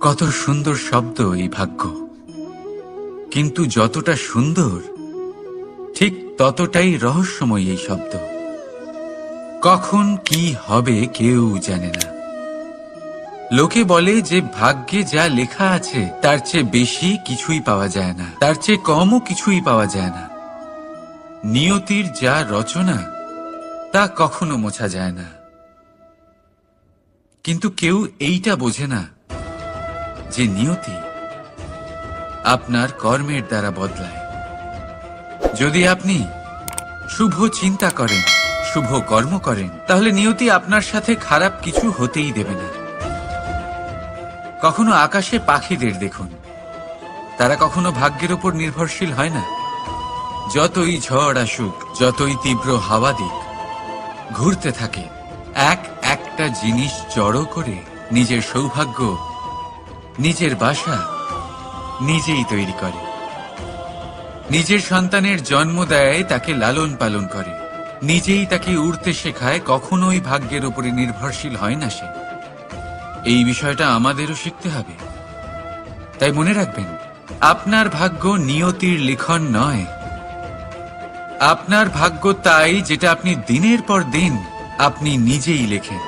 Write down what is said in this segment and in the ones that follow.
কত সুন্দর শব্দ এই ভাগ্য, কিন্তু যতটা সুন্দর ঠিক ততটাই রহস্যময় এই শব্দ। কখন কি হবে কেউ জানে না। লোকে বলে যে ভাগ্যে যা লেখা আছে তার চেয়ে বেশি কিছুই পাওয়া যায় না, তার চেয়ে কমও কিছুই পাওয়া যায় না। নিয়তির যা রচনা তা কখনো মোছা যায় না। কিন্তু কেউ এইটা বোঝে না যে নিয়তি আপনার কর্মের দ্বারা বদলায়। যদি আপনি শুভ চিন্তা করেন, শুভ কর্ম করেন, তাহলে নিয়তি আপনার সাথে খারাপ কিছু হতেই দেবে না। কখনো আকাশে পাখিদের দেখুন, তারা কখনো ভাগ্যের উপর নির্ভরশীল হয় না। যতই ঝড় আসুক, যতই তীব্র হাওয়া দিক, ঘুরতে থাকে একটা জিনিস জড়ো করে নিজের সৌভাগ্য, নিজের বাসা নিজেই তৈরি করে। নিজের সন্তানের জন্ম দেয়, তাকে লালন পালন করে, নিজেই তাকে উড়তে শেখায়, কখনোই ভাগ্যের উপরে নির্ভরশীল হয় না সে। এই বিষয়টা আমাদেরও শিখতে হবে। তাই মনে রাখবেন, আপনার ভাগ্য নিয়তির লিখন নয়। আপনার ভাগ্য তাই যেটা আপনি দিনের পর দিন আপনি নিজেই লেখেন।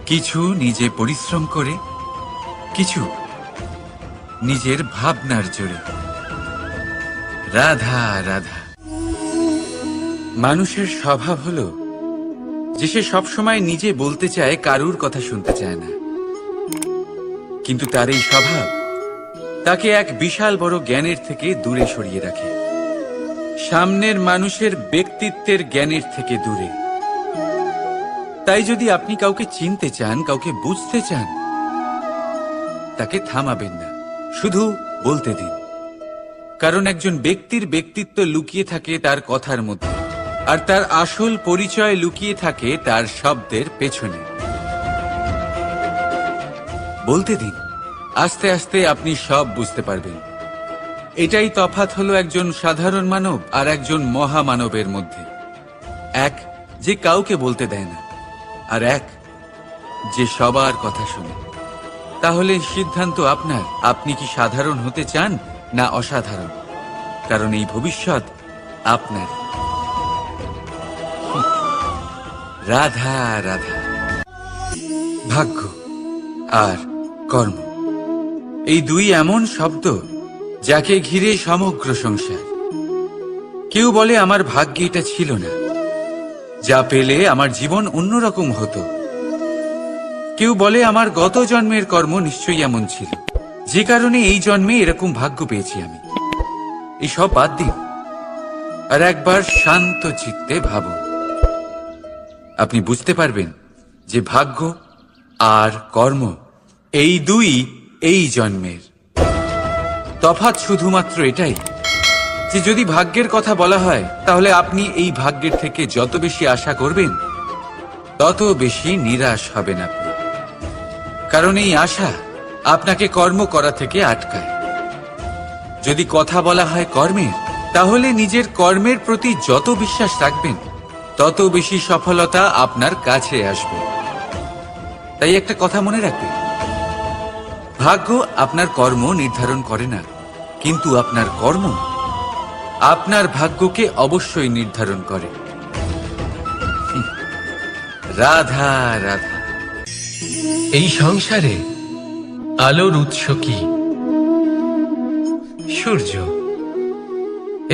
কিছু নিজে পরিশ্রম করে, কিছু নিজের ভাবনার জোরে। রাধা রাধা। মানুষের স্বভাব হলো যে সে সবসময় নিজে বলতে চায়, কারুর কথা শুনতে চায় না। কিন্তু তার এই স্বভাব তাকে এক বিশাল বড় জ্ঞানের থেকে দূরে সরিয়ে রাখে, সামনের মানুষের ব্যক্তিত্বের জ্ঞানের থেকে দূরে। তাই যদি আপনি কাউকে চিনতে চান, কাউকে বুঝতে চান, তাকে থামাবেন না, শুধু বলতে দিন। কারণ একজন ব্যক্তির ব্যক্তিত্ব লুকিয়ে থাকে তার কথার মধ্যে, আর তার আসল পরিচয় লুকিয়ে থাকে তার শব্দের পেছনে। বলতে দিন, আস্তে আস্তে আপনি সব বুঝতে পারবেন। এটাই তফাৎ হলো একজন সাধারণ মানব আর একজন মহামানবের মধ্যে। এক যে কাউকে বলতে দেয় না, আর এক যে সবার কথা শুনে। তাহলে সিদ্ধান্ত আপনার, আপনি কি সাধারণ হতে চান না অসাধারণ? কারণ এই ভবিষ্যৎ আপনার। রাধা রাধা। ভাগ্য আর কর্ম, এই দুই এমন শব্দ যাকে ঘিরে সমগ্র সংসার। কেউ বলে আমার ভাগ্যে এটা ছিল না, যা পেলে আমার জীবন অন্যরকম হতো। কেউ বলে আমার গত জন্মের কর্ম নিশ্চয়ই এমন ছিল, যে কারণে এই জন্মে এরকম ভাগ্য পেয়েছি আমি। এই সব বাদ দিন আর একবার শান্ত চিত্তে ভাবুন। আপনি বুঝতে পারবেন যে ভাগ্য আর কর্ম এই দুই এই জন্মের। তফাৎ শুধুমাত্র এটাই যে যদি ভাগ্যের কথা বলা হয়, তাহলে আপনি এই ভাগ্যের থেকে যত বেশি আশা করবেন তত বেশি নিরাশ হবেন আপনি। কারণ এই আশা আপনাকে কর্ম করা থেকে আটকায়। যদি কথা বলা হয় কর্মের, তাহলে নিজের কর্মের প্রতি যত বিশ্বাস রাখবেন তত বেশি সফলতা আপনার কাছে আসবে। তাই একটা কথা মনে রাখবেন, ভাগ্য আপনার কর্ম নির্ধারণ করে না, কিন্তু আপনার কর্ম আপনার ভাগ্যকে অবশ্যই নির্ধারণ করে। রাধা রাধা। এই সংসারে আলোর উৎস কি? সূর্য।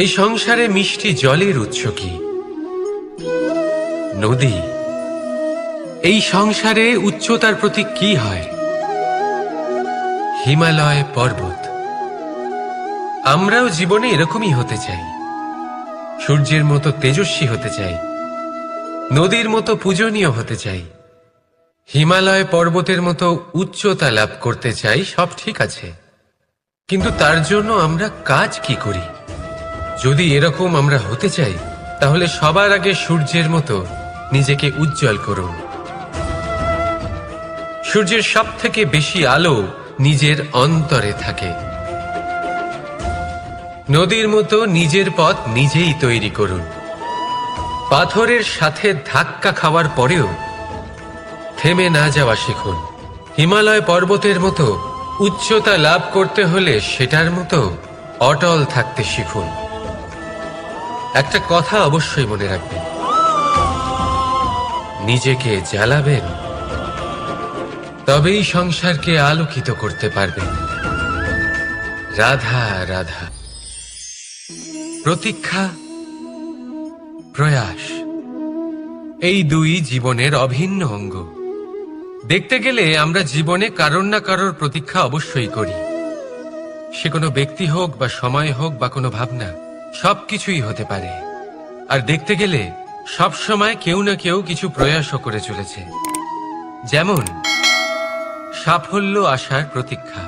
এই সংসারে মিষ্টি জলের উৎস কি? নদী। এই সংসারে উচ্চতার প্রতীক কি হয়? হিমালয় পর্বত। আমরাও জীবনে এরকমই হতে চাই, সূর্যের মতো তেজস্বী হতে চাই, নদীর মতো পূজনীয় হতে চাই, হিমালয় পর্বতের মতো উচ্চতা লাভ করতে চাই। সব ঠিক আছে, কিন্তু তার জন্য আমরা কাজ কি করি? যদি এরকম আমরা হতে চাই, তাহলে সবার আগে সূর্যের মতো নিজেকে উজ্জ্বল করুন। সূর্যের সব থেকে বেশি আলো নিজের অন্তরে থাকে। নদীর মতো নিজের পথ নিজেই তৈরি করুন। পাথরের সাথে ধাক্কা খাওয়ার পরেও থেমে না যাওয়া শিখুন। হিমালয় পর্বতের মতো উচ্চতা লাভ করতে হলে সেটার মতো অটল থাকতে শিখুন। একটা কথা অবশ্যই মনে রাখবেন, নিজেকে জ্বালাবেন, তবেই সংসারকে আলোকিত করতে পারবেন। রাধা রাধা। প্রতীক্ষা, প্রয়াস, এই দুই জীবনের অভিন্ন অঙ্গ। দেখতে গেলে আমরা জীবনে কারোর না কারোর প্রতীক্ষা অবশ্যই করি। সে কোনো ব্যক্তি হোক বা সময় হোক বা কোনো ভাবনা, সবকিছুই হতে পারে। আর দেখতে গেলে সব সময় কেউ না কেউ কিছু প্রয়াসও করে চলেছে। যেমন সাফল্য আসার প্রতীক্ষা,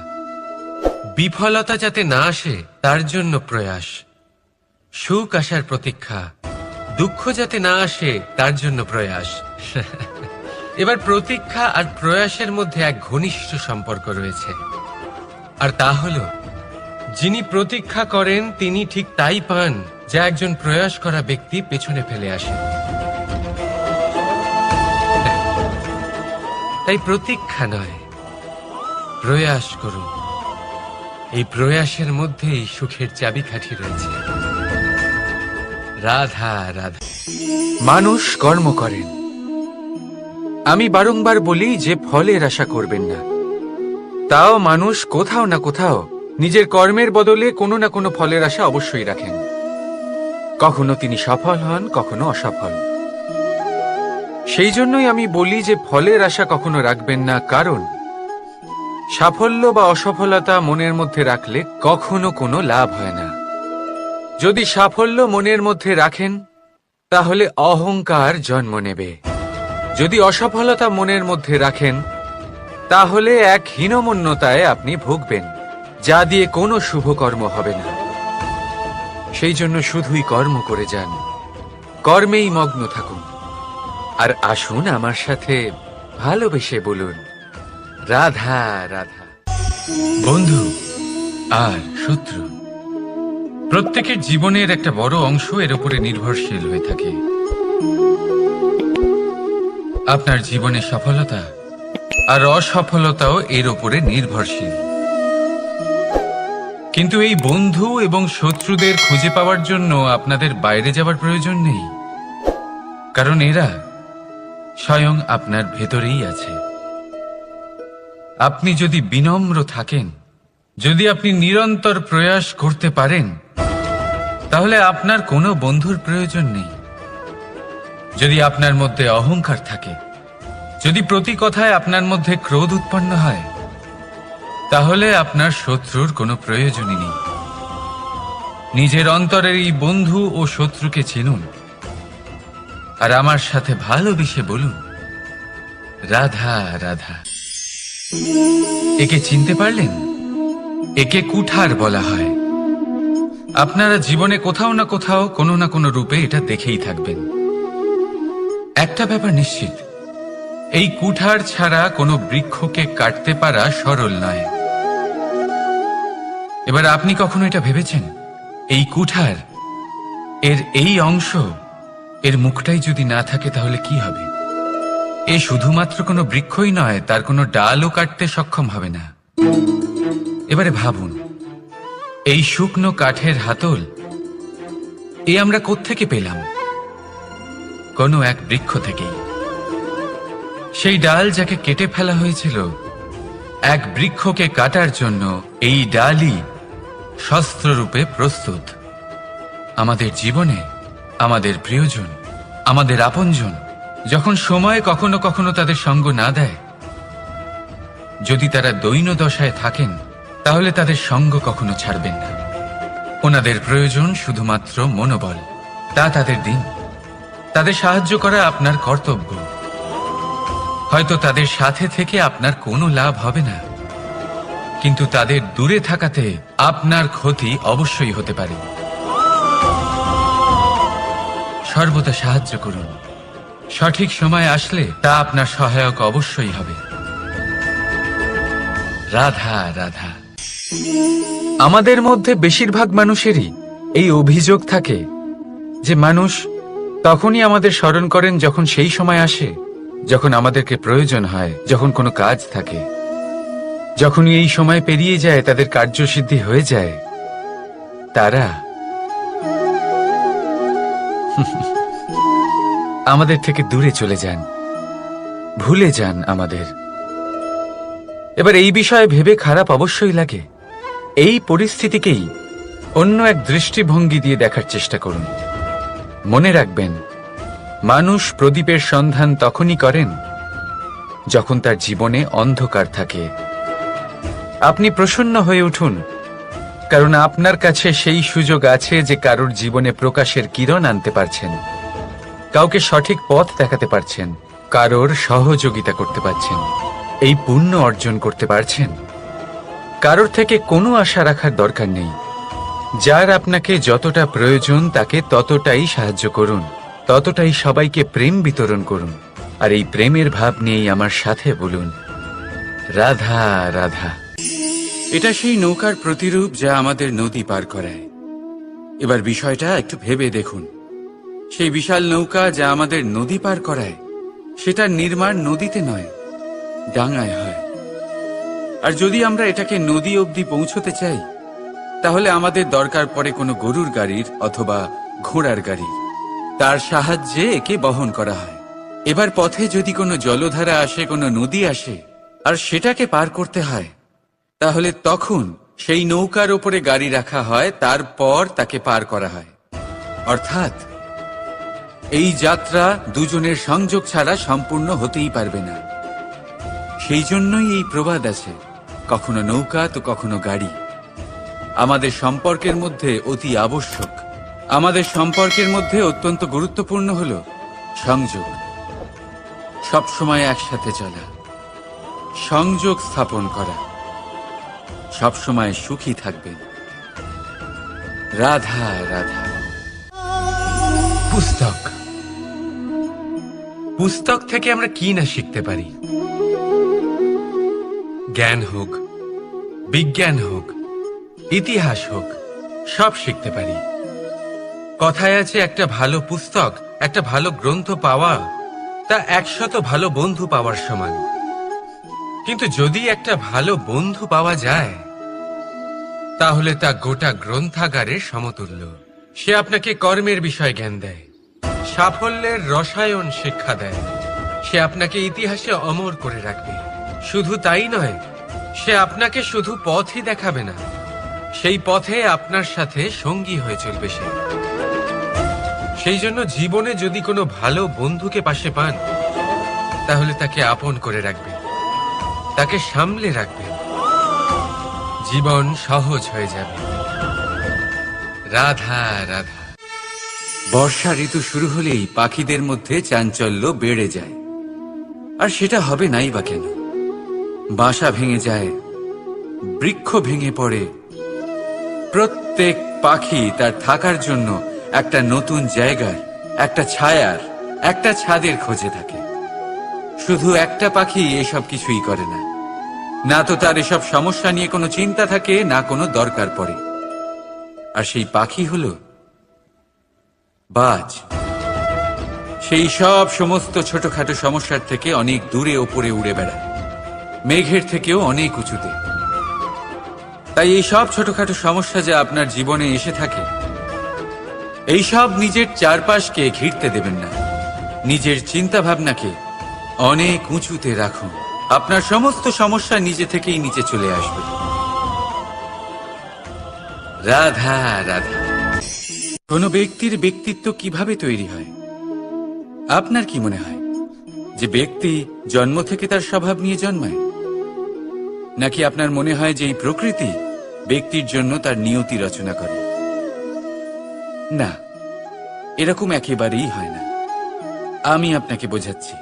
বিফলতা যাতে না আসে তার জন্য প্রয়াস, সুখ আসার প্রতীক্ষা, দুঃখ যাতে না আসে তার জন্য প্রয়াস। এবার প্রতীক্ষা আর প্রয়াসের মধ্যে এক ঘনিষ্ঠ সম্পর্ক রয়েছে, আর তা হল যিনি প্রতীক্ষা করেন তিনি ঠিক তাই পান যা একজন প্রয়াস করা ব্যক্তি পেছনে ফেলে আসে। তাই প্রতীক্ষা নয়, প্রয়াস করুন। এই প্রয়াসের মধ্যেই সুখের চাবিকাঠি রয়েছে। রাধা রাধা। মানুষ কর্ম করেন। আমি বারংবার বলি যে ফলের আশা করবেন না। তাও মানুষ কোথাও না কোথাও নিজের কর্মের বদলে কোনো না কোনো ফলের আশা অবশ্যই রাখেন। কখনো তিনি সফল হন, কখনো অসফল। সেই জন্যই আমি বলি যে ফলের আশা কখনো রাখবেন না, কারণ সাফল্য বা অসফলতা মনের মধ্যে রাখলে কখনো কোনো লাভ হয় না। যদি সাফল্য মনের মধ্যে রাখেন তাহলে অহংকার জন্ম নেবে। যদি অসফলতা মনের মধ্যে রাখেন তাহলে এক হীনমন্যতায় আপনি ভুগবেন, যা দিয়ে কোনো শুভকর্ম হবে না। সেই জন্য শুধুই কর্ম করে যান, কর্মেই মগ্ন থাকুন। আর আসুন আমার সাথে ভালোবেসে বলুন, রাধা রাধা। বন্ধু আর শত্রু, প্রত্যেকের জীবনের একটা বড় অংশ এর উপরে নির্ভরশীল হয়ে থাকে। আপনার জীবনের সফলতা আর অসফলতাও এর উপরে নির্ভরশীল। কিন্তু এই বন্ধু এবং শত্রুদের খুঁজে পাওয়ার জন্য আপনাদের বাইরে যাওয়ার প্রয়োজন নেই, কারণ এরা স্বয়ং আপনার ভেতরেই আছে। আপনি যদি বিনম্র থাকেন, যদি আপনি নিরন্তর প্রয়াস করতে পারেন, তাহলে আপনার কোনো বন্ধুর প্রয়োজন নেই। যদি আপনার মধ্যে অহংকার থাকে, যদি প্রতি কথায় আপনার মধ্যে ক্রোধ উৎপন্ন হয়, তাহলে আপনার শত্রুর কোনো প্রয়োজনই নেই। নিজের অন্তরের এই বন্ধু ও শত্রুকে চিনুন, আর আমার সাথে ভালোবেসে বলুন, রাধা রাধা। একে চিনতে পারলেন? একে কুঠার বলা হয়। আপনারা জীবনে কোথাও না কোথাও কোনো না কোনো রূপে এটা দেখেই থাকবেন। একটা ব্যাপার নিশ্চিত, এই কুঠার ছাড়া কোনো বৃক্ষকে কাটতে পারা সরল নয়। এবার আপনি কখনো এটা ভেবেছেন, এই কুঠার, এর এই অংশ, এর মুখটাই যদি না থাকে তাহলে কি হবে? এ শুধুমাত্র কোনো বৃক্ষই নয়, তার কোনো ডালও কাটতে সক্ষম হবে না। এবারে ভাবুন, এই শুকনো কাঠের হাতল এ আমরা কোত্থেকে পেলাম? কোনো এক বৃক্ষ থেকেই। সেই ডাল যাকে কেটে ফেলা হয়েছিল এক বৃক্ষকে কাটার জন্য, এই ডালই শস্ত্ররূপে প্রস্তুত। আমাদের জীবনে আমাদের প্রিয়জন, আমাদের আপনজন যখন সময় কখনো কখনো তাদের সঙ্গ না দেয়, যদি তারা দৈন্য দশায় থাকেন, তাহলে তাদের সঙ্গ কখনো ছাড়বেন না। ওনাদের প্রয়োজন শুধুমাত্র মনোবল, তা তাদের দিন। তাদের সাহায্য করা আপনার কর্তব্য। হয়তো তাদের সাথে থেকে আপনার কোনো লাভ হবে না, কিন্তু তাদের দূরে থাকাতে আপনার ক্ষতি অবশ্যই হতে পারে। সর্বদা সাহায্য করুন, সঠিক সময় আসলে তা আপনার সহায়ক অবশ্যই হবে। রাধা রাধা। আমাদের মধ্যে বেশিরভাগ মানুষেরই এই অভিযোগ থাকে যে মানুষ তখনই আমাদের স্মরণ করেন যখন সেই সময় আসে যখন আমাদেরকে প্রয়োজন হয়, যখন কোনো কাজ থাকে। যখনই এই সময় পেরিয়ে যায়, তাদের কার্যসিদ্ধি হয়ে যায়, তারা আমাদের থেকে দূরে চলে যান, ভুলে যান আমাদের। এবার এই বিষয়ে ভেবে খারাপ অবশ্যই লাগে। এই পরিস্থিতিকেই অন্য এক দৃষ্টিভঙ্গি দিয়ে দেখার চেষ্টা করুন। মনে রাখবেন, মানুষ প্রদীপের সন্ধান তখনই করেন যখন তার জীবনে অন্ধকার থাকে। আপনি প্রসন্ন হয়ে উঠুন, কারণ আপনার কাছে সেই সুযোগ আছে যে কারোর জীবনে প্রকাশের কিরণ আনতে পারছেন, কাউকে সঠিক পথ দেখাতে পারছেন, কারোর সহযোগিতা করতে পারছেন, এই পুণ্য অর্জন করতে পারছেন। কারোর থেকে কোনো আশা রাখার দরকার নেই। যার আপনাকে যতটা প্রয়োজন তাকে ততটাই সাহায্য করুন, ততটাই সবাইকে প্রেম বিতরণ করুন। আর এই প্রেমের ভাব নিয়েই আমার সাথে বলুন, রাধা রাধা। এটা সেই নৌকার প্রতিরূপ যা আমাদের নদী পার করায়। এবার বিষয়টা একটু ভেবে দেখুন। সেই বিশাল নৌকা যা আমাদের নদী পার করায়, সেটার নির্মাণ নদীতে নয়, ডাঙায় হয়। আর যদি আমরা এটাকে নদী অবধি পৌঁছতে চাই, তাহলে আমাদের দরকার পড়ে কোনো গরুর গাড়ির অথবা ঘোড়ার গাড়ির। তার সাহায্যে একে বহন করা হয়। এবার পথে যদি কোনো জলধারা আসে, কোনো নদী আসে, আর সেটাকে পার করতে হয়, তাহলে তখন সেই নৌকার ওপরে গাড়ি রাখা হয়, তারপর তাকে পার করা হয়। অর্থাৎ এই যাত্রা দুজনের সংযোগ ছাড়া সম্পূর্ণ হতেই পারবে না। সেই জন্যই এই প্রবাদ আছে, কখনো নৌকা তো কখনো গাড়ি। আমাদের সম্পর্কের মধ্যে অতি আবশ্যক, আমাদের সম্পর্কের মধ্যে অত্যন্ত গুরুত্বপূর্ণ হল সংযোগ। সবসময় একসাথে চলা, সংযোগ স্থাপন করা। সবসময় সুখী থাকবেন। রাধা রাধা। পুস্তক, পুস্তক থেকে আমরা কি না শিখতে পারি। জ্ঞান হোক, বিজ্ঞান হোক, ইতিহাস হোক, সব শিখতে পারি। কথায় আছে, একটা ভালো পুস্তক, একটা ভালো গ্রন্থ পাওয়া তা 100 ভালো বন্ধু পাওয়ার সমান। কিন্তু যদি একটা ভালো বন্ধু পাওয়া যায়, তাহলে তা গোটা গ্রন্থাগারের সমতুল্য। সে আপনাকে কর্মের বিষয় জ্ঞান দেয়, সাফল্যের রসায়ন শিক্ষা দেয়, সে আপনাকে ইতিহাসে অমর করে রাখবে। শুধু তাই নয়, সে আপনাকে শুধু পথই দেখাবে না, সেই পথে আপনার সাথে সঙ্গী হয়ে চলবে সে। সেই জন্য জীবনে যদি কোনো ভালো বন্ধুকে পাশে পান, তাহলে তাকে আপন করে রাখবেন, তাকে সামলে রাখবেন, জীবন সহজ হয়ে যাবে। রাধা রাধা। বর্ষা ঋতু শুরু হলেই পাখিদের মধ্যে চাঞ্চল্য বেড়ে যায়। আর সেটা হবে নাই বা কেন? বাসা ভেঙে যায়, বৃক্ষ ভেঙে পড়ে, প্রত্যেক পাখি তার থাকার জন্য একটা নতুন জায়গার, একটা ছায়ার, একটা ছাদের খোঁজে থাকে। শুধু একটা পাখি এসব কিছুই করে না। না তো তার এসব সমস্যা নিয়ে কোনো চিন্তা থাকে, না কোনো দরকার পড়ে। আর সেই পাখি হলো বাজ। সেই সব সমস্ত ছোটখাটো সমস্যার থেকে অনেক দূরে ওপরে উড়ে বেড়ায়, মেঘের থেকেও অনেক উঁচুতে। তাই এই সব ছোটখাটো সমস্যা যা আপনার জীবনে এসে থাকে, এই সব নিজের চারপাশকে ঘিরতে দেবেন না। নিজের চিন্তা ভাবনাকে অনেক উঁচুতে রাখুন। আপনার সমস্ত সমস্যা নিজে থেকেই নিচে চলে আসবে। রাধা রাধা। কোনো ব্যক্তির ব্যক্তিত্ব কিভাবে তৈরি হয়? আপনার কি মনে হয় যে ব্যক্তি জন্ম থেকে তার স্বভাব নিয়ে জন্মায়? নাকি আপনার মনে হয় যে এই প্রকৃতি ব্যক্তির জন্য তার নিয়তি রচনা করে? না, এরকম একেবারেই হয় না। আমি আপনাকে বোঝাচ্ছি।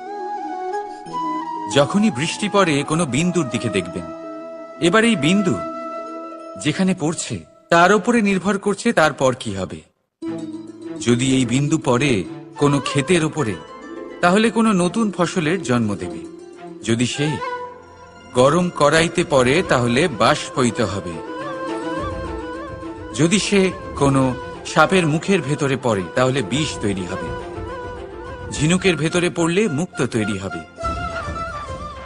যখনই বৃষ্টি পড়ে, কোনো বিন্দুর দিকে দেখবেন। এবার এই বিন্দু যেখানে পড়ছে তার উপরে নির্ভর করছে তারপর কি হবে। যদি এই বিন্দু পড়ে কোনো ক্ষেতের ওপরে, তাহলে কোনো নতুন ফসলের জন্ম দেবে। যদি সে গরম কড়াইতে পড়ে, তাহলে বাষ্পীত হবে। যদি সে কোনো সাপের মুখের ভেতরে পড়ে, তাহলে বিষ তৈরি হবে। ঝিনুকের ভেতরে পড়লে মুক্তো তৈরি হবে।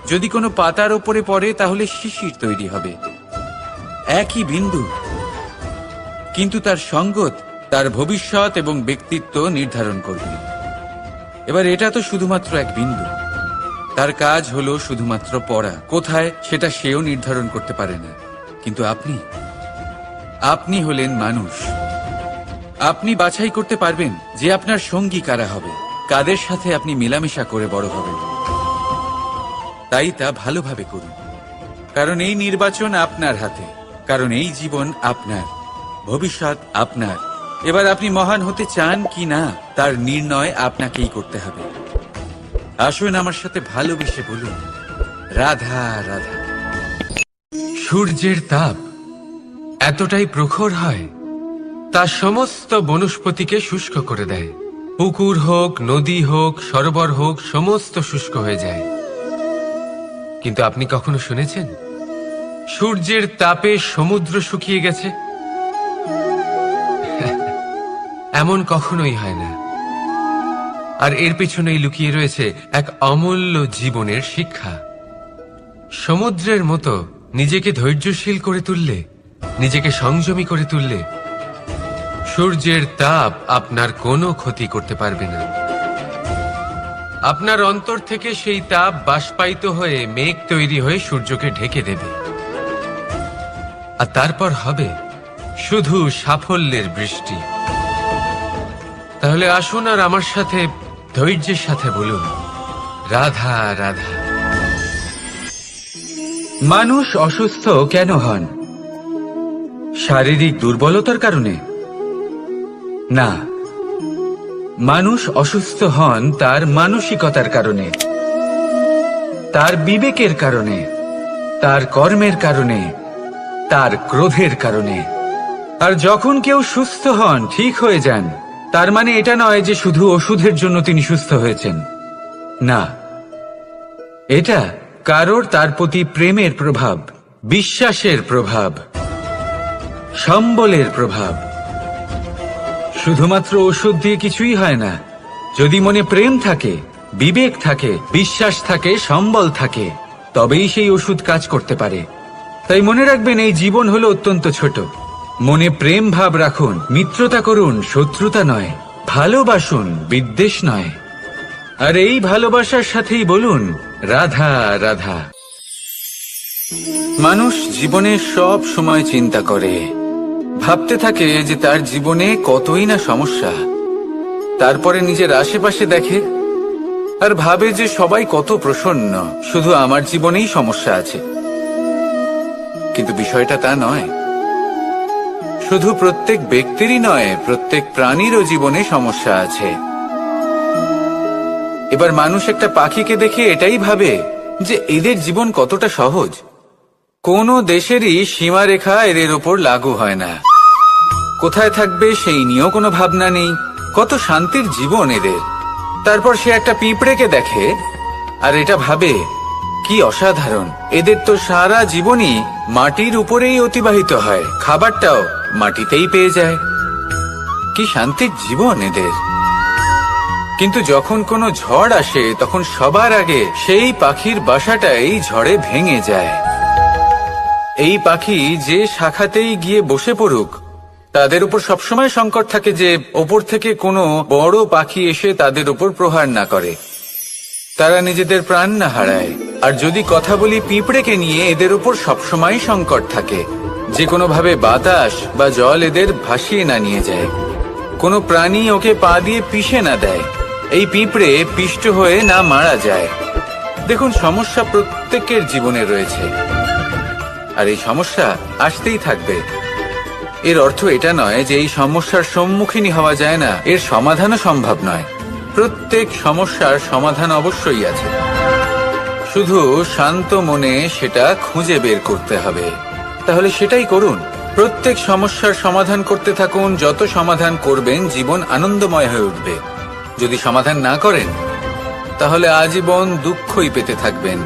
যদি কোনো পাতার ওপরে পড়ে তাহলে শিশির তৈরি হবে, একই বিন্দু, কিন্তু তার সঙ্গত তার ভবিষ্যৎ এবং ব্যক্তিত্ব নির্ধারণ করবে। এবার এটা তো শুধুমাত্র এক বিন্দু, তার কাজ হলো শুধুমাত্র পড়া, কোথায় সেটা সেও নির্ধারণ করতে পারে না। কিন্তু আপনি হলেন মানুষ। আপনি বাছাই করতে পারবেন যে আপনার সঙ্গী কারা হবে, কাদের সাথে আপনি মেলামেশা করে বড় হবেন। তাই তা ভালোভাবে করুন, কারণ এই নির্বাচন আপনার হাতে, কারণ এই জীবন আপনার, ভবিষ্যৎ আপনার। এবার আপনি মহান হতে চান কি না তার নির্ণয় আপনাকেই করতে হবে। আসুন আমার সাথে ভালোবেসে বলুন, রাধা রাধা। সূর্যের তাপ এতটাই প্রখর হয়, তা সমস্ত বনস্পতিকে শুষ্ক করে দেয়। পুকুর হোক, নদী হোক, সরোবর হোক, সমস্ত শুষ্ক হয়ে যায়। কিন্তু আপনি কখনো শুনেছেন সূর্যের তাপে সমুদ্র শুকিয়ে গেছে? এমন কখনোই হয় না। আর এর পেছনেই লুকিয়ে রয়েছে এক অমূল্য জীবনের শিক্ষা। সমুদ্রের মতো নিজেকে ধৈর্যশীল করে তুললে, নিজেকে সংযমী করে তুললে, সূর্যের তাপ আপনার কোনো ক্ষতি করতে পারবে না। আপনার অন্তর থেকে সেই তাপ বাষ্পায়িত হয়ে মেঘ তৈরি হয়ে সূর্যকে ঢেকে দেবে, আর তারপর হবে শুধু সাফল্যের বৃষ্টি। তাহলে আসুন আর আমার সাথে ধৈর্যের সাথে বলুন, রাধা রাধা। মানুষ অসুস্থ কেন হন? শারীরিক দুর্বলতার কারণে? না, মানুষ অসুস্থ হন তার মানসিকতার কারণে, তার বিবেকের কারণে, তার কর্মের কারণে, তার ক্রোধের কারণে। আর যখন কেউ সুস্থ হন, ঠিক হয়ে যান, তার মানে এটা নয় যে শুধু ওষুধের জন্য তিনি সুস্থ হয়েছেন। না, এটা কারোর তার প্রতি প্রেমের প্রভাব, বিশ্বাসের প্রভাব, সম্বলের প্রভাব। শুধুমাত্র ওষুধ দিয়ে কিছুই হয় না। যদি মনে প্রেম থাকে, বিবেক থাকে, বিশ্বাস থাকে, সম্বল থাকে, তবেই সেই ওষুধ কাজ করতে পারে। তাই মনে রাখবেন, এই জীবন হলো অত্যন্ত ছোট। মনে প্রেম ভাব রাখুন, মিত্রতা করুন, শত্রুতা নয়। ভালোবাসুন, বিদ্বেষ নয়। আর এই ভালোবাসার সাথেই বলুন, রাধা রাধা। মানুষ জীবনে সব সময় চিন্তা করে, ভাবতে থাকে যে তার জীবনে কতই না সমস্যা। তারপরে নিজের আশেপাশে দেখে আর ভাবে যে সবাই কত প্রসন্ন, শুধু আমার জীবনেই সমস্যা আছে। কিন্তু বিষয়টা তা নয়। শুধু প্রত্যেক ব্যক্তিরই নয়, প্রত্যেক প্রাণীরও জীবনে সমস্যা আছে। এবার মানুষ একটা পাখিকে দেখে এটাই ভাবে যে এদের জীবন কতটা সহজ। কোনো দেশেরই সীমারেখা এদের ওপর লাগু হয় না। কোথায় থাকবে সেই নিয়েও কোনো ভাবনা নেই। কত শান্তির জীবন এদের। তারপর সে একটা পিঁপড়েকে দেখে আর এটা ভাবে, কি অসাধারণ, এদের তো সারা জীবনই মাটির উপরেই অতিবাহিত হয়, খাবারটাও মাটিতেই পেয়ে যায়। কি শান্তির জীবন এদের। কিন্তু যখন কোনো ঝড় আসে, তখন সবার আগে সেই পাখির বাসাটাই ঝড়ে ভেঙে যায়। এই পাখি যে শাখাতেই গিয়ে বসে পড়ুক, তাদের উপর সবসময় সংকট থাকে যে ওপর থেকে কোনো বড় পাখি এসে তাদের উপর প্রহার না করে, তারা নিজেদের প্রাণ না হারায়। আর যদি কথা বলি পিঁপড়েকে নিয়ে, এদের উপর সবসময় সংকট থাকে যে কোনোভাবে বাতাস বা জল এদের ভাসিয়ে না নিয়ে যায়, কোনো প্রাণী ওকে পা দিয়ে পিষে না দেয়, এই পিঁপড়ে পিষ্ট হয়ে না মারা যায়। দেখুন, সমস্যা প্রত্যেকের জীবনে রয়েছে, আর এই সমস্যা আসতেই থাকবে। এর অর্থ এটা নয় যে এই সমস্যার সম্মুখীনই হওয়া যায় না, এর সমাধানও সম্ভব নয়। প্রত্যেক সমস্যার সমাধান অবশ্যই আছে, শুধু শান্ত মনে সেটা খুঁজে বের করতে হবে। তাহলে সেটাই করুন, প্রত্যেক সমস্যার সমাধান করতে থাকুন। যত সমাধান করবেন, জীবন আনন্দময় হয়ে উঠবে। যদি সমাধান না করেন, তাহলে আজীবন দুঃখই পেতে থাকবেন।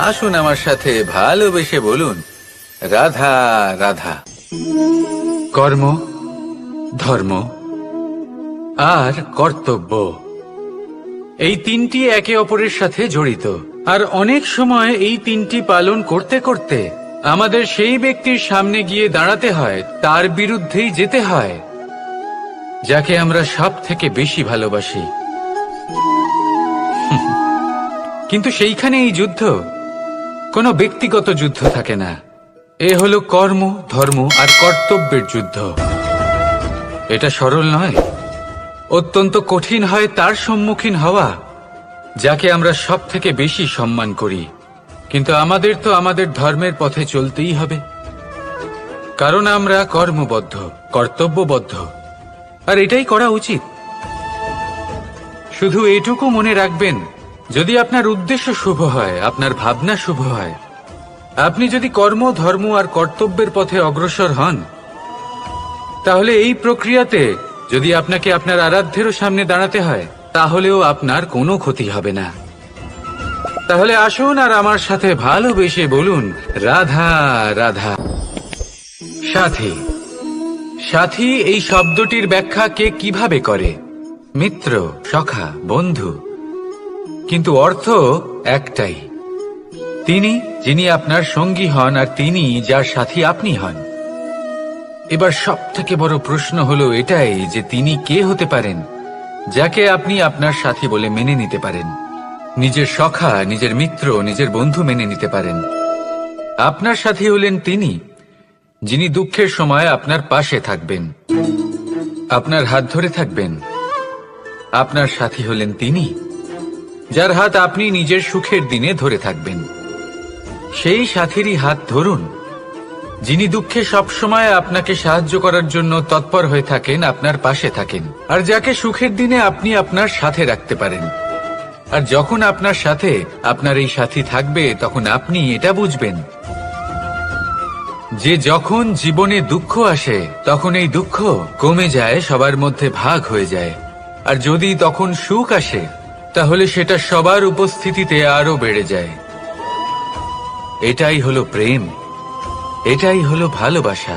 আসুন আমার সাথে ভালোবেসে বলুন, রাধা রাধা। কর্ম, ধর্ম আর কর্তব্য, এই তিনটি একে অপরের সাথে জড়িত। আর অনেক সময় এই তিনটি পালন করতে করতে আমাদের সেই ব্যক্তির সামনে গিয়ে দাঁড়াতে হয়, তার বিরুদ্ধেই যেতে হয়, যাকে আমরা সব থেকে বেশি ভালোবাসি। কিন্তু সেইখানে এই যুদ্ধ কোনো ব্যক্তিগত যুদ্ধ থাকে না। এ হলো কর্ম, ধর্ম আর কর্তব্যের যুদ্ধ। এটা সরল নয়, অত্যন্ত কঠিন হয় তার সম্মুখীন হওয়া যাকে আমরা সব থেকে বেশি সম্মান করি। কিন্তু আমাদের তো আমাদের ধর্মের পথে চলতেই হবে, কারণ আমরা কর্মবদ্ধ, কর্তব্যবদ্ধ, আর এটাই করা উচিত। শুধু এটুকু মনে রাখবেন, যদি আপনার উদ্দেশ্য শুভ হয়, আপনার ভাবনা শুভ হয়, আপনি যদি কর্ম, ধর্ম আর কর্তব্যের পথে অগ্রসর হন, তাহলে এই প্রক্রিয়াতে যদি আপনাকে আপনার আরাধ্যেরও সামনে দাঁড়াতে হয়, তাহলেও আপনার কোনো ক্ষতি হবে না। তাহলে আসুন আর আমার সাথে ভালোবেসে বলুন, রাধা রাধা। সাথী। সাথী এই শব্দটির ব্যাখ্যা কে কিভাবে করে? মিত্র, সখা, বন্ধু। কিন্তু অর্থ একটাই, তিনি যিনি আপনার সঙ্গী হন আর তিনি যার সাথী আপনি হন। এবার সব থেকে বড় প্রশ্ন হলো এটাই যে তিনি কে হতে পারেন যাকে আপনি আপনার সাথী বলে মেনে নিতে পারেন, নিজের সখা, নিজের মিত্র, নিজের বন্ধু মেনে নিতে পারেন। আপনার সাথী হলেন তিনি যিনি দুঃখের সময় আপনার পাশে থাকবেন, আপনার হাত ধরে থাকবেন। আপনার সাথী হলেন তিনি যার হাত আপনি নিজের সুখের দিনে ধরে থাকবেন। সেই সাথীরই হাত ধরুন যিনি দুঃখে সবসময় আপনাকে সাহায্য করার জন্য তৎপর হয়ে থাকেন, আপনার পাশে থাকেন, আর যাকে সুখের দিনে আপনি আপনার সাথে রাখতে পারেন। আর যখন আপনার সাথে আপনার এই সাথী থাকবে, তখন আপনি এটা বুঝবেন যে যখন জীবনে দুঃখ আসে, তখন এই দুঃখ কমে যায়, সবার মধ্যে ভাগ হয়ে যায়। আর যদি তখন সুখ আসে, তাহলে সেটা সবার উপস্থিতিতে আরো বেড়ে যায়। এটাই হলো প্রেম, এটাই হলো ভালোবাসা,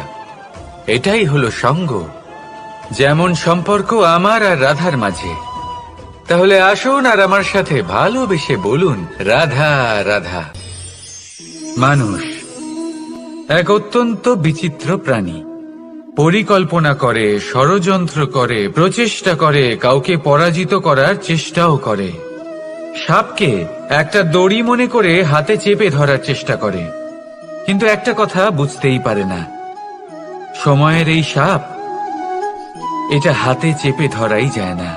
এটাই হলো সঙ্গ, যেমন সম্পর্ক আমার আর রাধার মাঝে। তাহলে আসুন আর আমার সাথে ভালোবেসে বলুন, রাধা রাধা। মানুষ এক অত্যন্ত বিচিত্র প্রাণী। পরিকল্পনা করে, ষড়যন্ত্র করে, প্রচেষ্টা করে, কাউকে পরাজিত করার চেষ্টাও করে। সাপকে একটা দড়ি মনে করে হাতে চেপে ধরার চেষ্টা করে, কিন্তু একটা কথা বুঝতেই পারে না, সময়ের এই সাপ, এটা হাতে চেপে ধরাই যায় না।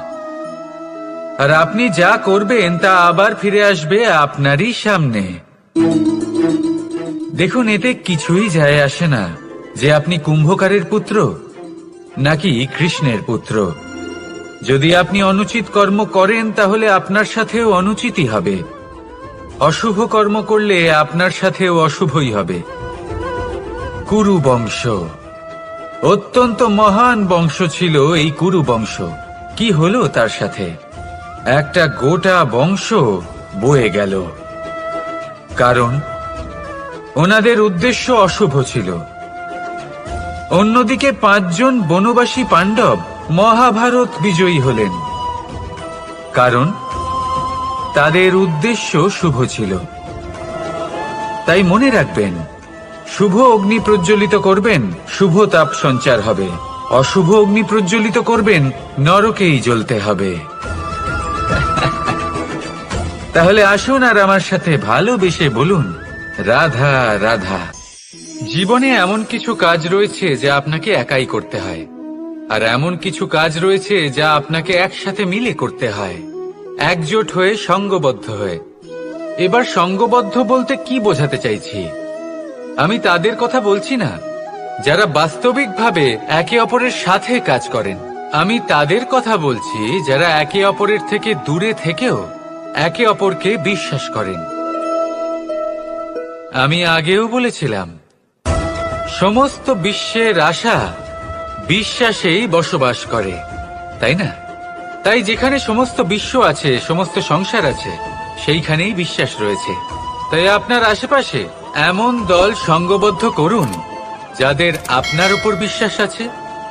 আর আপনি যা করবেন তা আবার ফিরে আসবে আপনারই সামনে। দেখুন, এতে কিছুই যায় আসে না যে আপনি কুম্ভকারের পুত্র নাকি কৃষ্ণের পুত্র। যদি আপনি অনুচিত কর্ম করেন, তাহলে আপনার সাথেও অনুচিতই হবে। অশুভ কর্ম করলে আপনার সাথেও অশুভই হবে। কুরু বংশ অত্যন্ত মহান বংশ ছিল। এই কুরু বংশ কি হলো তার সাথে? একটা গোটা বংশ বয়ে গেল, কারণ ওনাদের উদ্দেশ্য অশুভ ছিল। অন্যদিকে 5 জন বনবাসী পাণ্ডব মহাভারত বিজয়ী হলেন, কারণ তাদের উদ্দেশ্য শুভ ছিল। তাই মনে রাখবেন, শুভ অগ্নি প্রজ্বলিত করবেন, শুভ তাপ সঞ্চার হবে। অশুভ অগ্নি প্রজ্বলিত করবেন, নরকেই জ্বলতে হবে। তাহলে আসুন আর আমার সাথে ভালোবেসে বলুন, রাধা রাধা। জীবনে এমন কিছু কাজ রয়েছে যা আপনাকে একাই করতে হয়, আর এমন কিছু কাজ রয়েছে যা আপনাকে একসাথে মিলে করতে হয়, একজোট হয়ে, সঙ্গবদ্ধ হয়ে। এবার সঙ্গবদ্ধ বলতে কি বোঝাতে চাইছি? আমি তাদের কথা বলছি না যারা বাস্তবিকভাবে একে অপরের সাথে কাজ করেন। আমি তাদের কথা বলছি যারা একে অপরের থেকে দূরে থেকেও একে অপরকে বিশ্বাস করেন। আমি আগেও বলেছিলাম, সমস্ত বিশ্বের আশা বিশ্বাসেই বসবাস করে, তাই না? তাই যেখানে সমস্ত বিশ্ব আছে, সমস্ত সংসার আছে, সেইখানেই বিশ্বাস রয়েছে। তাই আপনার আশেপাশে এমন দল সঙ্গবদ্ধ করুন যাদের আপনার উপর বিশ্বাস আছে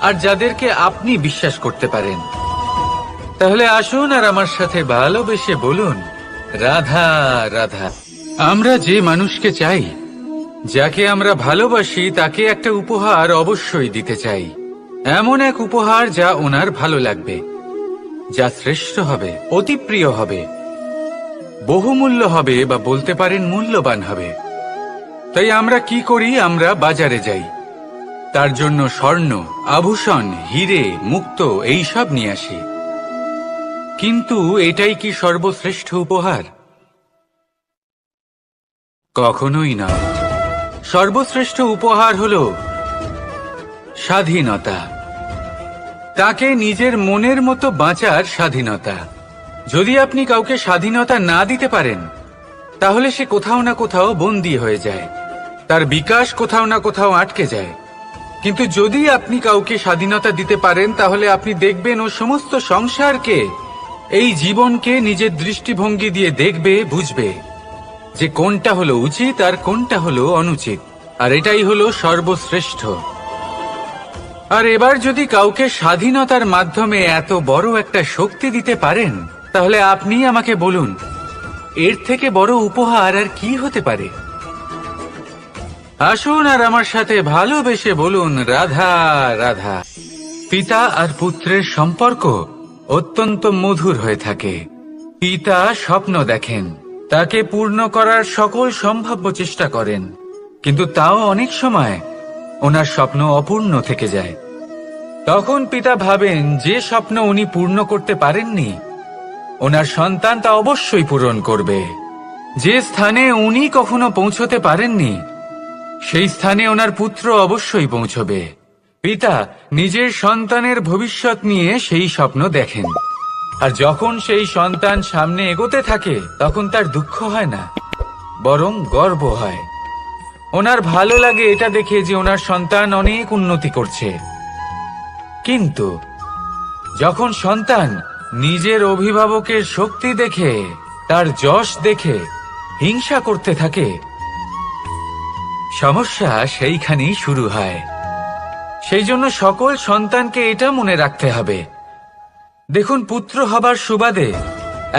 আর যাদেরকে আপনি বিশ্বাস করতে পারেন। তাহলে আসুন আর আমার সাথে ভালোবেসে বলুন, রাধা রাধা। আমরা যে মানুষকে চাই, যাকে আমরা ভালোবাসি, তাকে একটা উপহার অবশ্যই দিতে চাই। এমন এক উপহার যা ওনার ভালো লাগবে, যা শ্রেষ্ঠ হবে, অতি প্রিয় হবে, বহুমূল্য হবে, বা বলতে পারেন মূল্যবান হবে। তাই আমরা কি করি? আমরা বাজারে যাই, তার জন্য স্বর্ণ, আভূষণ, হিরে, মুক্তো এইসব নিয়ে আসি। কিন্তু এটাই কি সর্বশ্রেষ্ঠ উপহার? কখনোই না। সর্বশ্রেষ্ঠ উপহার হলো স্বাধীনতা, তাকে নিজের মনের মতো বাঁচার স্বাধীনতা। যদি আপনি কাউকে স্বাধীনতা না দিতে পারেন, তাহলে সে কোথাও না কোথাও বন্দী হয়ে যায়, তার বিকাশ কোথাও না কোথাও আটকে যায়। কিন্তু যদি আপনি কাউকে স্বাধীনতা দিতে পারেন, তাহলে আপনি দেখবেন ও সমস্ত সংসারকে, এই জীবনকে নিজের দৃষ্টিভঙ্গি দিয়ে দেখবে, বুঝবে যে কোনটা হলো উচিত আর কোনটা হলো অনুচিত। আর এটাই হলো সর্বশ্রেষ্ঠ। আর এবার যদি কাউকে স্বাধীনতার মাধ্যমে এত বড় একটা শক্তি দিতে পারেন, তাহলে আপনি আমাকে বলুন, এর থেকে বড় উপহার আর কি হতে পারে? আসুন আর আমার সাথে ভালোবেসে বলুন, রাধা রাধা। পিতা আর পুত্রের সম্পর্ক অত্যন্ত মধুর হয়ে থাকে। পিতা স্বপ্ন দেখেন, তাকে পূর্ণ করার সকল সম্ভাব্য চেষ্টা করেন, কিন্তু তাও অনেক সময় ওনার স্বপ্ন অপূর্ণ থেকে যায়। তখন পিতা ভাবেন যে স্বপ্ন উনি পূর্ণ করতে পারেননি, ওনার সন্তান তা অবশ্যই পূরণ করবে। যে স্থানে উনি কখনো পৌঁছতে পারেননি, সেই স্থানে ওনার পুত্র অবশ্যই পৌঁছবে। পিতা নিজের সন্তানের ভবিষ্যৎ নিয়ে সেই স্বপ্ন দেখেন, আর যখন সেই সন্তান সামনে এগোতে থাকে, তখন তার দুঃখ হয় না, বরং গর্ব হয়। ওনার ভালো লাগে এটা দেখে যে ওনার সন্তান অনেক উন্নতি করছে। কিন্তু যখন সন্তান নিজের অভিভাবকের শক্তি দেখে, তার যশ দেখে হিংসা করতে থাকে, সমস্যা সেইখানেই শুরু হয়। সেই জন্য সকল সন্তানকে এটা মনে রাখতে হবে, দেখুন, পুত্র হবার সুবাদে,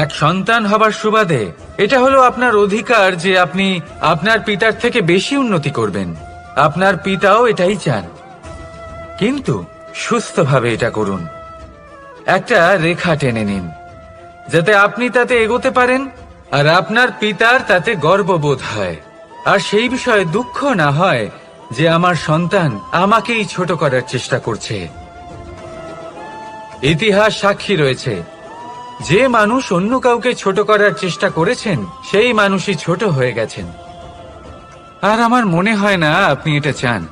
এক সন্তান হবার সুবাদে, এটা হলো আপনার অধিকার যে আপনি আপনার পিতার থেকে বেশি উন্নতি করবেন। আপনার পিতাও এটাই চান, কিন্তু সুস্থভাবে এটা করুন। একটা রেখা টেনে নিন, যাতে আপনি তাতে এগোতে পারেন আর আপনার পিতার তাতে গর্ববোধ হয়, আর সেই বিষয়ে দুঃখ না হয় যে আমার সন্তান আমাকেই ছোট করার চেষ্টা করছে। ইতিহাস সাক্ষী রয়েছে, যে মানুষ অন্য কাউকে ছোট করার চেষ্টা করেছেন, সেই মানুষই ছোট হয়ে গেছেন। আর আমার মনে হয় না আপনি এটা চান,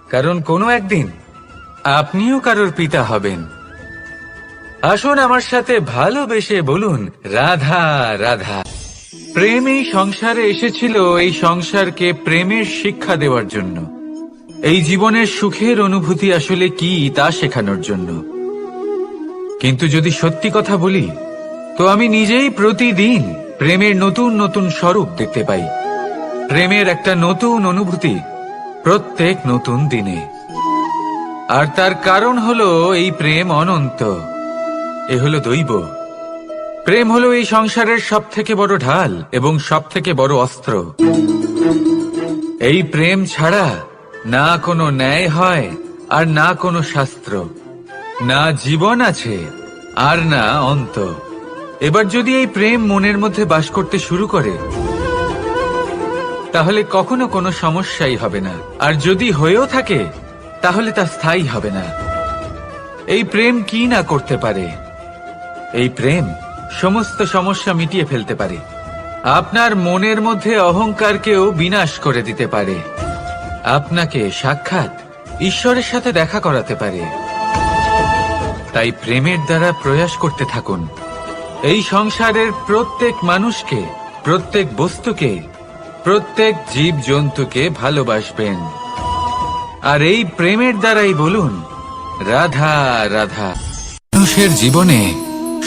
কারণ কোনো একদিন আপনিও কারোর পিতা হবেন। আসুন আমার সাথে ভালোবেসে বলুন, রাধা রাধা। প্রেম এই সংসারে এসেছিল এই সংসারকে প্রেমের শিক্ষা দেওয়ার জন্য, এই জীবনের সুখের অনুভূতি আসলে কি তা শেখানোর জন্য। কিন্তু যদি সত্যি কথা বলি, তো আমি নিজেই প্রতিদিন প্রেমের নতুন নতুন স্বরূপ দেখতে পাই, প্রেমের একটা নতুন অনুভূতি প্রত্যেক নতুন দিনে। আর তার কারণ হলো এই প্রেম অনন্ত, এ হলো দৈব। প্রেম হলো এই সংসারের সব থেকে বড় ঢাল এবং সব থেকে বড় অস্ত্র। এই প্রেম ছাড়া না কোনো ন্যায় হয় আর না কোনো শাস্ত্র, না জীবন আছে আর না অন্ত। এবার যদি এই প্রেম মনের মধ্যে বাস করতে শুরু করে, তাহলে কখনো কোনো সমস্যাই হবে না, আর যদি হয়েও থাকে তাহলে তা স্থায়ী হবে না। এই প্রেম কি না করতে পারে? এই প্রেম সমস্ত সমস্যা মিটিয়ে ফেলতে পারে, আপনার মনের মধ্যে অহংকারকেও বিনাশ করে দিতে পারে, আপনাকে সাক্ষাৎ ঈশ্বরের সাথে দেখা করাতে পারে। তাই প্রেমের দ্বারা প্রয়াস করতে থাকুন, এই সংসারের প্রত্যেক মানুষকে, প্রত্যেক বস্তুকে, প্রত্যেক জীব জন্তুকে ভালোবাসবেন। আর এই প্রেমের দ্বারাই বলুন, রাধা রাধা। মানুষের জীবনে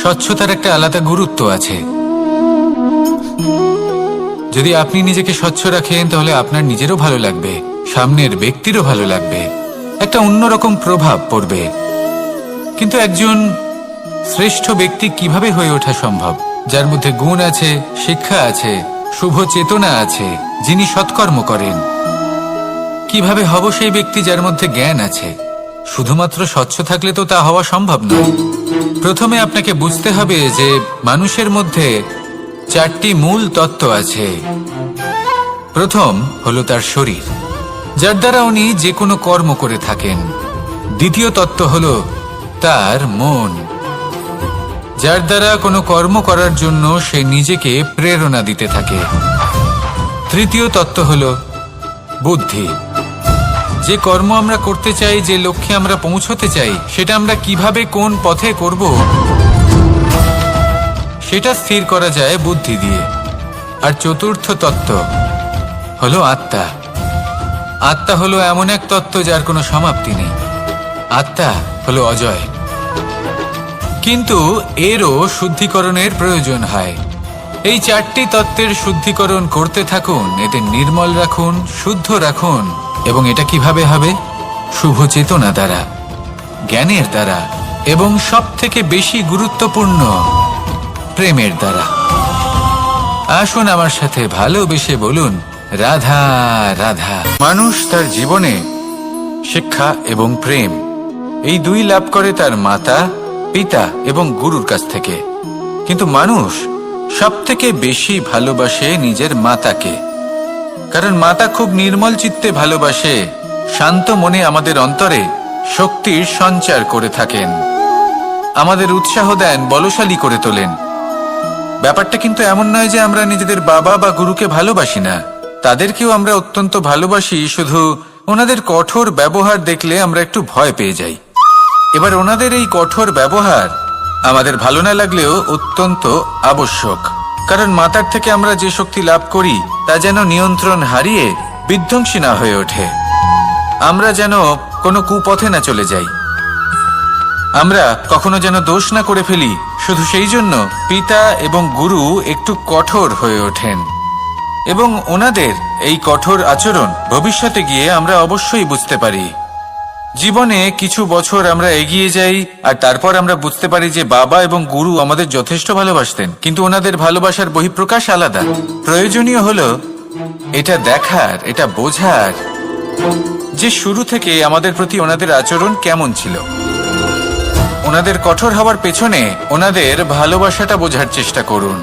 স্বচ্ছতার একটা আলাদা গুরুত্ব আছে। যদি আপনি নিজেকে স্বচ্ছ রাখেন, তাহলে আপনার নিজেরও ভালো লাগবে, সামনের ব্যক্তিরও ভালো লাগবে, একটা অন্যরকম প্রভাব পড়বে। কিন্তু একজন শ্রেষ্ঠ ব্যক্তি কিভাবে হয়ে ওঠা সম্ভব? যার মধ্যে গুণ আছে, শিক্ষা আছে, শুভ চেতনা আছে, যিনি সৎকর্ম করেন। কিভাবে হব সেই ব্যক্তি যার মধ্যে জ্ঞান আছে? শুধুমাত্র স্বচ্ছ থাকলে তো তা হওয়া সম্ভব নয়। প্রথমে আপনাকে বুঝতে হবে যে মানুষের মধ্যে 4টি মূল তত্ত্ব আছে। প্রথম হলো তার শরীর, যার দ্বারা উনি যে কোনো কর্ম করে থাকেন। দ্বিতীয় তত্ত্ব হলো তার মন, যার দ্বারা কোনো কর্ম করার জন্য সে নিজেকে প্রেরণা দিতে থাকে। তৃতীয় তত্ত্ব হলো বুদ্ধি, যে কর্ম আমরা করতে চাই, যে লক্ষ্যে আমরা পৌঁছতে চাই, সেটা আমরা কিভাবে কোন পথে করব সেটা স্থির করা যায় বুদ্ধি দিয়ে। আর চতুর্থ তত্ত্ব হলো আত্মা। আত্মা হলো এমন এক তত্ত্ব যার কোনো সমাপ্তি নেই। আত্মা হলো অজয়। কিন্তু এরও শুদ্ধিকরণের প্রয়োজন হয়। এই 4টি তত্ত্বের শুদ্ধিকরণ করতে থাকুন, এদের নির্মল রাখুন, শুদ্ধ রাখুন। এবং এটা কিভাবে হবে? শুভ চেতনা দ্বারা, জ্ঞানের দ্বারা, এবং সবথেকে বেশি গুরুত্বপূর্ণ প্রেমের দ্বারা। আসুন আমার সাথে ভালোবেসে বলুন, রাধা রাধা। মানুষ তার জীবনে শিক্ষা এবং প্রেম এই দুই লাভ করে তার মাতা, পিতা এবং গুরুর কাছ থেকে। কিন্তু মানুষ সবথেকে বেশি ভালোবাসে নিজের মাতাকে, কারণ মাতা খুব নির্মল চিত্তে ভালোবাসে, শান্ত মনে আমাদের অন্তরে শক্তির সঞ্চার করে থাকেন, আমাদের উৎসাহ দেন, বলশালী করে তোলেন। ব্যাপারটা কিন্তু এমন নয় যে আমরা নিজেদের বাবা বা গুরুকে ভালোবাসি না, তাদেরকেও আমরা অত্যন্ত ভালোবাসি। শুধু ওনাদের কঠোর ব্যবহার দেখলে আমরা একটু ভয় পেয়ে যাই। এবার ওনাদের এই কঠোর ব্যবহার আমাদের ভালো না লাগলেও অত্যন্ত আবশ্যক, কারণ মাতার থেকে আমরা যে শক্তি লাভ করি তা যেন নিয়ন্ত্রণ হারিয়ে বিধ্বংসী না হয়ে ওঠে, আমরা যেন কোনো কুপথে না চলে যাই, আমরা কখনো যেন দোষ না করে ফেলি। শুধু সেই জন্য পিতা এবং গুরু একটু কঠোর হয়ে ওঠেন, এবং ওনাদের এই কঠোর আচরণ ভবিষ্যতে গিয়ে আমরা অবশ্যই বুঝতে পারি। জীবনে কিছু বছর আমরা এগিয়ে যাই আর তারপর আমরা বুঝতে পারি যে বাবা এবং গুরু আমাদের যথেষ্ট ভালোবাসতেন, কিন্তু ওনাদের ভালোবাসার বহিঃপ্রকাশ আলাদা। প্রয়োজনীয় হলো এটা দেখার, এটা বোঝার যে শুরু থেকে আমাদের প্রতি ওনাদের আচরণ কেমন ছিল। ওনাদের কঠোর হওয়ার পেছনে ওনাদের ভালোবাসাটা বোঝার চেষ্টা করুন,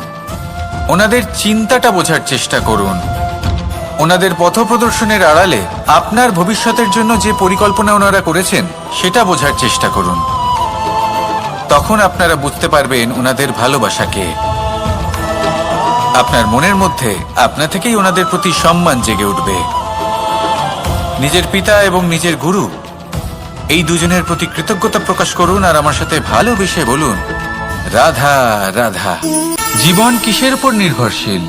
ওনাদের চিন্তাটা বোঝার চেষ্টা করুন, ওনাদের পথপ্রদর্শনের আড়ালে আপনার ভবিষ্যতের জন্য যে পরিকল্পনা ওনারা করেছেন সেটা বোঝার চেষ্টা করুন। তখন আপনারা বুঝতে পারবেন ওনাদের ভালোবাসাকে। আপনার মনের মধ্যে আপনা থেকেই ওনাদের প্রতি সম্মান জেগে উঠবে। নিজের পিতা এবং নিজের গুরু এই দুজনের প্রতি কৃতজ্ঞতা প্রকাশ করুন আর আমার সাথে ভালোবেসে বলুন, রাধা রাধা। জীবন কিসের উপর নির্ভরশীল?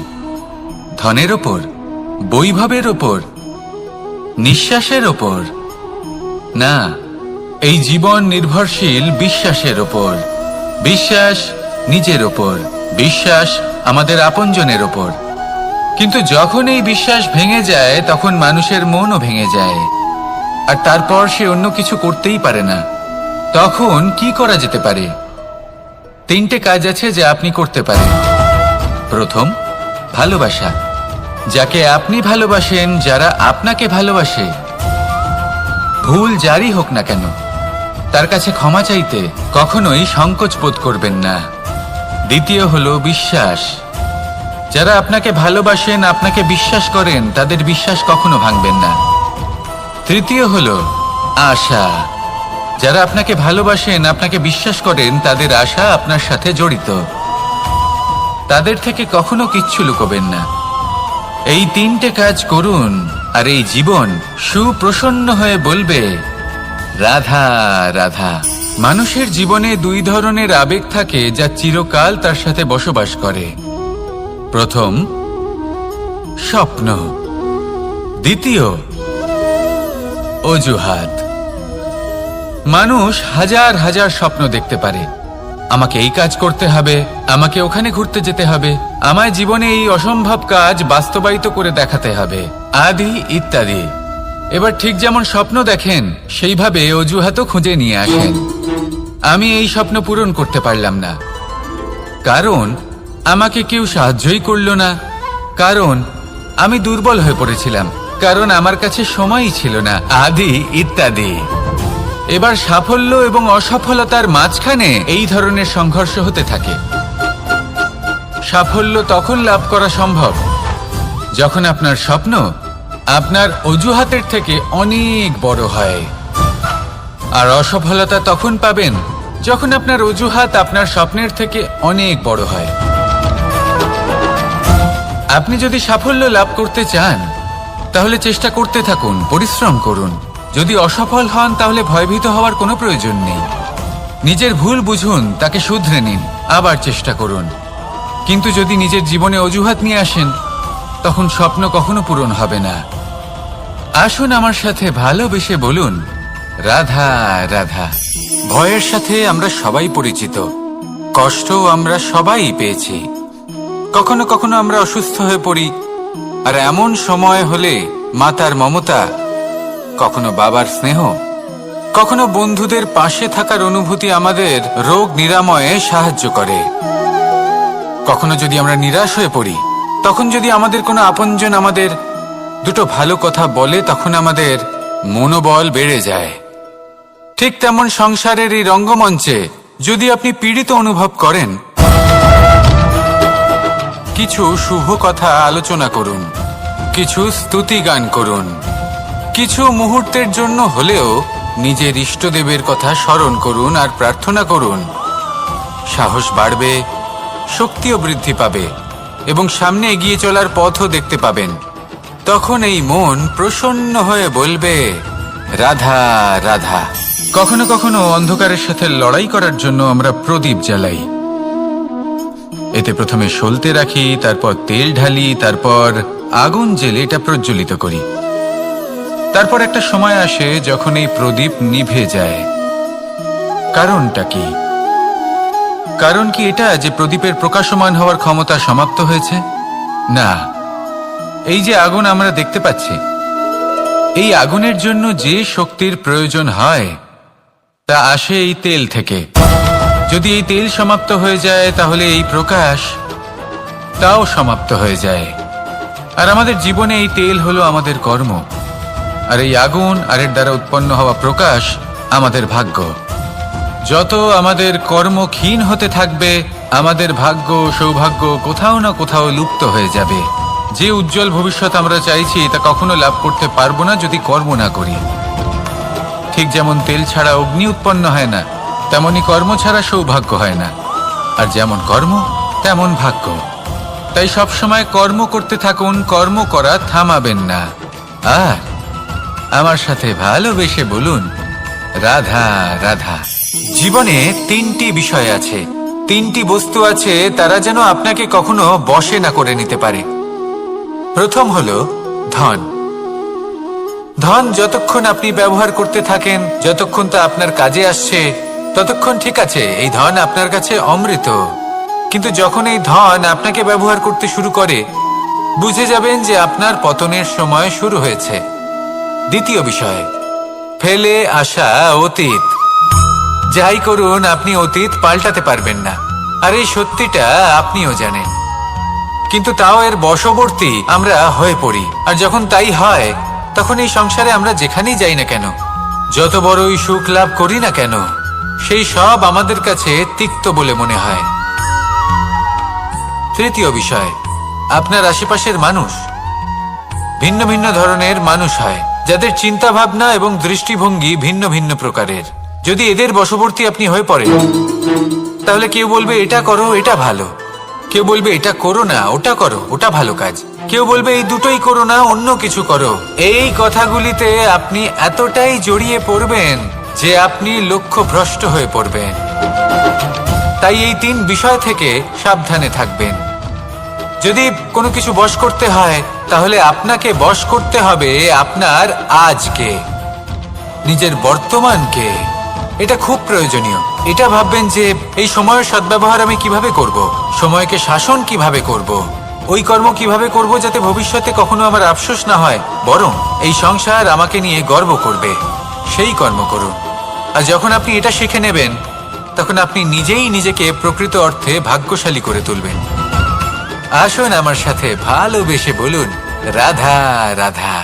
ধনের ওপর, বৈভবের ওপর, নিঃশ্বাসের ওপর? না, এই জীবন নির্ভরশীল বিশ্বাসের ওপর। বিশ্বাস নিজের ওপর, বিশ্বাস আমাদের আপনজনের ওপর। কিন্তু যখন এই বিশ্বাস ভেঙে যায় তখন মানুষের মনও ভেঙে যায়, আর তারপর সে অন্য কিছু করতেই পারে না। তখন কি করা যেতে পারে? 3টে কাজ আছে যা আপনি করতে পারেন। প্রথম, ভালোবাসা। যাকে আপনি ভালোবাসেন, যারা আপনাকে ভালোবাসে, ভুল যারই হোক না কেন, তার কাছে ক্ষমা চাইতে কখনোই সংকোচ বোধ করবেন না। দ্বিতীয় হলো বিশ্বাস। যারা আপনাকে ভালোবাসেন, আপনাকে বিশ্বাস করেন, তাদের বিশ্বাস কখনো ভাঙবেন না। তৃতীয় হলো আশা। যারা আপনাকে ভালোবাসেন, আপনাকে বিশ্বাস করেন, তাদের আশা আপনার সাথে জড়িত, তাদের থেকে কখনো কিচ্ছু লুকোবেন না। এই 3টে কাজ করুন আর এই জীবন সুপ্রসন্ন হয়ে বলবে, রাধা রাধা। মানুষের জীবনে 2 ধরনের আবেগ থাকে যা চিরকাল তার সাথে বসবাস করে। প্রথম, স্বপ্ন। দ্বিতীয়, অজুহাত। মানুষ হাজার হাজার স্বপ্ন দেখতে পারে। আমাকে এই কাজ করতে হবে, আমাকে ওখানে ঘুরতে যেতে হবে, আমায় জীবনে এই অসম্ভব কাজ বাস্তবায়িত করে দেখাতে হবে, আদি ইত্যাদি। এবার ঠিক যেমন স্বপ্ন দেখেন সেইভাবে অজুহাতও খুঁজে নিয়ে আসেন। আমি এই স্বপ্ন পূরণ করতে পারলাম না, কারণ আমাকে কেউ সাহায্যই করল না, কারণ আমি দুর্বল হয়ে পড়েছিলাম, কারণ আমার কাছে সময়ই ছিল না, আদি ইত্যাদি। এবার সাফল্য এবং অসফলতার মাঝখানে এই ধরনের সংঘর্ষ হতে থাকে। সাফল্য তখন লাভ করা সম্ভব যখন আপনার স্বপ্ন আপনার অজুহাতের থেকে অনেক বড় হয়, আর অসফলতা তখন পাবেন যখন আপনার অজুহাত আপনার স্বপ্নের থেকে অনেক বড় হয়। আপনি যদি সাফল্য লাভ করতে চান তাহলে চেষ্টা করতে থাকুন, পরিশ্রম করুন। যদি অসফল হন তাহলে ভয়ভীত হওয়ার কোনো প্রয়োজন নেই। নিজের ভুল বুঝুন, তাকে শুধরে নিন, আবার চেষ্টা করুন। কিন্তু যদি নিজের জীবনে অজুহাত নিয়ে আসেন তখন স্বপ্ন কখনো পূরণ হবে না। আসুন আমার সাথে ভালোবেসে বলুন, রাধা রাধা। ভয়ের সাথে আমরা সবাই পরিচিত, কষ্টও আমরা সবাই পেয়েছি। কখনো কখনো আমরা অসুস্থ হয়ে পড়ি, আর এমন সময় হলে মাতার মমতা, কখনো বাবার স্নেহ, কখনো বন্ধুদের পাশে থাকার অনুভূতি আমাদের রোগ নিরাময়ে সাহায্য করে। কখনো যদি আমরা নিরাশ হয়ে পড়ি, তখন যদি আমাদের কোনো আপনজন আমাদের দুটো ভালো কথা বলে, তখন আমাদের মনোবল বেড়ে যায়। ঠিক তেমন সংসারের এই রঙ্গমঞ্চে যদি আপনি পীড়িত অনুভব করেন, কিছু শুভ কথা আলোচনা করুন, কিছু স্তুতি গান করুন, কিছু মুহূর্তের জন্য হলেও নিজের ইষ্টদেবের কথা স্মরণ করুন আর প্রার্থনা করুন। সাহস বাড়বে, শক্তিও বৃদ্ধি পাবে এবং সামনে এগিয়ে চলার পথও দেখতে পাবেন। তখন এই মন প্রসন্ন হয়ে বলবে, রাধা রাধা। কখনো কখনো অন্ধকারের সাথে লড়াই করার জন্য আমরা প্রদীপ জ্বালাই। এতে প্রথমে সলতে রাখি, তারপর তেল ঢালি, তারপর আগুন জেলে এটা প্রজ্বলিত করি। তারপর একটা সময় আসে যখন এই প্রদীপ নিভে যায়। কারণটা কি? কারণ কি এটা যে প্রদীপের প্রকাশমান হওয়ার ক্ষমতা সমাপ্ত হয়েছে? না, এই যে আগুন আমরা দেখতে পাচ্ছি, এই আগুনের জন্য যে শক্তির প্রয়োজন হয় তা আসে এই তেল থেকে। যদি এই তেল সমাপ্ত হয়ে যায় তাহলে এই প্রকাশ তাও সমাপ্ত হয়ে যায়। আর আমাদের জীবনে এই তেল হলো আমাদের কর্ম, আর এই আগুন আর এর দ্বারা উৎপন্ন হওয়া প্রকাশ আমাদের ভাগ্য। যত আমাদের কর্ম ক্ষীণ হতে থাকবে, আমাদের ভাগ্য সৌভাগ্য কোথাও না কোথাও লুপ্ত হয়ে যাবে। যে উজ্জ্বল ভবিষ্যৎ আমরা চাইছি তা কখনো লাভ করতে পারবো না যদি কর্ম না করি। ঠিক যেমন তেল ছাড়া অগ্নি উৎপন্ন হয় না, তেমনি কর্ম ছাড়া সৌভাগ্য হয় না। আর যেমন কর্ম তেমন ভাগ্য। তাই সবসময় কর্ম করতে থাকুন, কর্ম করা থামাবেন না। আর আমার সাথে ভালোবেসে বলুন, রাধা রাধা। জীবনে তিনটি বিষয় আছে, তিনটি বস্তু আছে, তারা যেন আপনাকে কখনো বশে না করে নিতে পারে। প্রথম হলো ধন। ধন যতক্ষণ আপনি ব্যবহার করতে থাকেন, যতক্ষণ তা আপনার কাজে আসছে, ততক্ষণ ঠিক আছে, এই ধন আপনার কাছে অমৃত। কিন্তু যখন এই ধন আপনাকে ব্যবহার করতে শুরু করে, বুঝে যাবেন যে আপনার পতনের সময় শুরু হয়েছে। দ্বিতীয় বিষয়, ফেলে আসা অতীত। যাই করুন, আপনি অতীত পাল্টাতে পারবেন না, আর এই সত্যিটা আপনিও জানেন। কিন্তু তাও এর বশবর্তী আমরা হয়ে পড়ি। আর যখন তাই হয়, তখন এই সংসারে আমরা যেখানেই যাই না কেন, যত বড়ই সুখ লাভ করি না কেন, সেই সব আমাদের কাছে তিক্ত বলে মনে হয়। তৃতীয় বিষয়, আপনার আশেপাশের মানুষ ভিন্ন ভিন্ন ধরনের মানুষ হয়, যাদের চিন্তা ভাবনা এবং দৃষ্টিভঙ্গি ভিন্ন ভিন্ন প্রকারের। যদি এদের বশবর্তী আপনি হয়ে পড়েন, তাহলে কেউ বলবে এটা করো, এটা ভালো। কেউ বলবে এটা করো না, ওটা করো, ওটা ভালো কাজ। কেউ বলবে এই দুটোই করো না, অন্য কিছু করো। এই কথাগুলিতে আপনি এতটাই জড়িয়ে পড়বেন যে আপনি লক্ষ্যভ্রষ্ট হয়ে পড়বেন। তাই এই তিন বিষয় থেকে সাবধানে থাকবেন। যদি কোনো কিছু বশ করতে হয়, তাহলে আপনাকে বশ করতে হবে আপনার আজকে, নিজের বর্তমানকে। এটা খুব প্রয়োজনীয়। এটা ভাববেন যে এই সময়ের সদ্ব্যবহার আমি কিভাবে করব, সময়কে শাসন কিভাবে করব, ওই কর্ম কিভাবে করব যাতে ভবিষ্যতে কখনো আমার আফসোস না হয়, বরং এই সংসার আমাকে নিয়ে গর্ব করবে, সেই কর্ম করুন। আর যখন আপনি এটা শিখে নেবেন, তখন আপনি নিজেই নিজেকে প্রকৃত অর্থে ভাগ্যশালী করে তুলবেন। আসুন আমার সাথে ভালোবেসে বলুন রাধা রাধা।